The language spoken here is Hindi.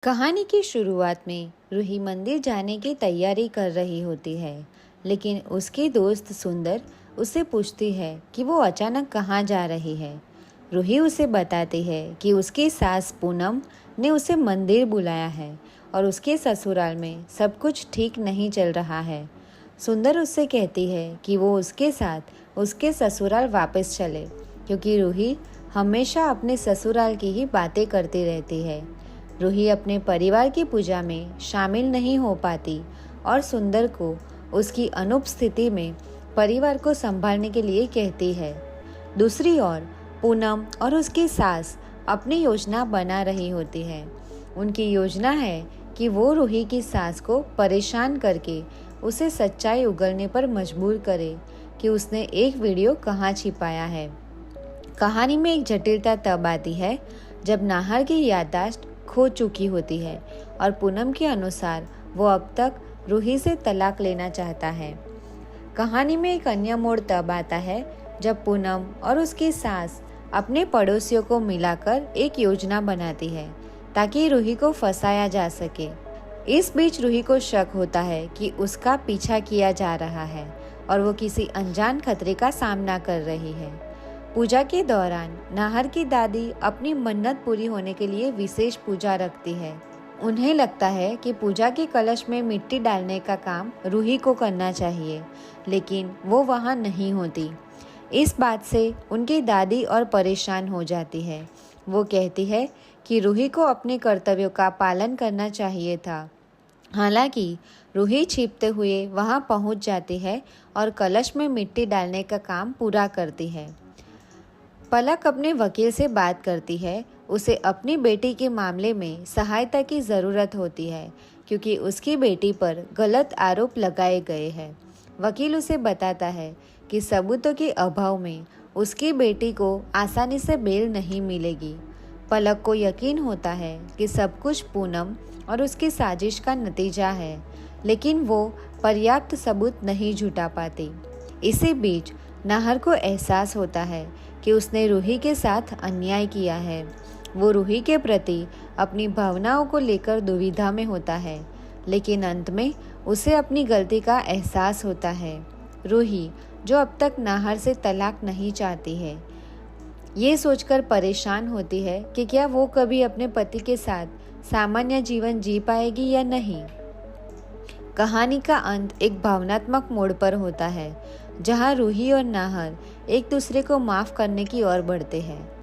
कहानी की शुरुआत में रूही मंदिर जाने की तैयारी कर रही होती है, लेकिन उसकी दोस्त सुंदर उससे पूछती है कि वो अचानक कहाँ जा रही है। रूही उसे बताती है कि उसकी सास पूनम ने उसे मंदिर बुलाया है और उसके ससुराल में सब कुछ ठीक नहीं चल रहा है। सुंदर उससे कहती है कि वो उसके साथ उसके ससुराल वापस चले, क्योंकि रूही हमेशा अपने ससुराल की ही बातें करती रहती है। रूही अपने परिवार की पूजा में शामिल नहीं हो पाती और सुंदर को उसकी अनुपस्थिति में परिवार को संभालने के लिए कहती है। दूसरी ओर पूनम और उसकी सास अपनी योजना बना रही होती है। उनकी योजना है कि वो रूही की सास को परेशान करके उसे सच्चाई उगलने पर मजबूर करे कि उसने एक वीडियो कहाँ छिपाया है। कहानी में एक जटिलता तब आती है जब नाहर की याददाश्त खो चुकी होती है और पूनम के अनुसार वो अब तक रूही से तलाक लेना चाहता है। कहानी में एक अन्य मोड़ तब आता है जब पूनम और उसकी सास अपने पड़ोसियों को मिलाकर एक योजना बनाती है ताकि रूही को फंसाया जा सके। इस बीच रूही को शक होता है कि उसका पीछा किया जा रहा है और वो किसी अनजान खतरे का सामना कर रही है। पूजा के दौरान नाहर की दादी अपनी मन्नत पूरी होने के लिए विशेष पूजा रखती है। उन्हें लगता है कि पूजा के कलश में मिट्टी डालने का काम रूही को करना चाहिए, लेकिन वो वहाँ नहीं होती। इस बात से उनकी दादी और परेशान हो जाती है। वो कहती है कि रूही को अपने कर्तव्यों का पालन करना चाहिए था। हालांकि रूही छिपते हुए वहाँ पहुँच जाती है और कलश में मिट्टी डालने का काम पूरा करती है। पलक अपने वकील से बात करती है। उसे अपनी बेटी के मामले में सहायता की ज़रूरत होती है, क्योंकि उसकी बेटी पर गलत आरोप लगाए गए हैं। वकील उसे बताता है कि सबूतों के अभाव में उसकी बेटी को आसानी से बेल नहीं मिलेगी। पलक को यकीन होता है कि सब कुछ पूनम और उसकी साजिश का नतीजा है, लेकिन वो पर्याप्त सबूत नहीं जुटा पाती। इसी बीच नाहर को एहसास होता है कि उसने रूही के साथ अन्याय किया है। वो रूही के प्रति अपनी भावनाओं को लेकर दुविधा में होता है, लेकिन अंत में उसे अपनी गलती का एहसास होता है। रूही, जो अब तक नाहर से तलाक नहीं चाहती है, ये सोचकर परेशान होती है कि क्या वो कभी अपने पति के साथ सामान्य जीवन जी पाएगी या नहीं। कहानी का अंत एक भावनात्मक मोड़ पर होता है, जहां रूही और नाहर एक दूसरे को माफ करने की ओर बढ़ते हैं।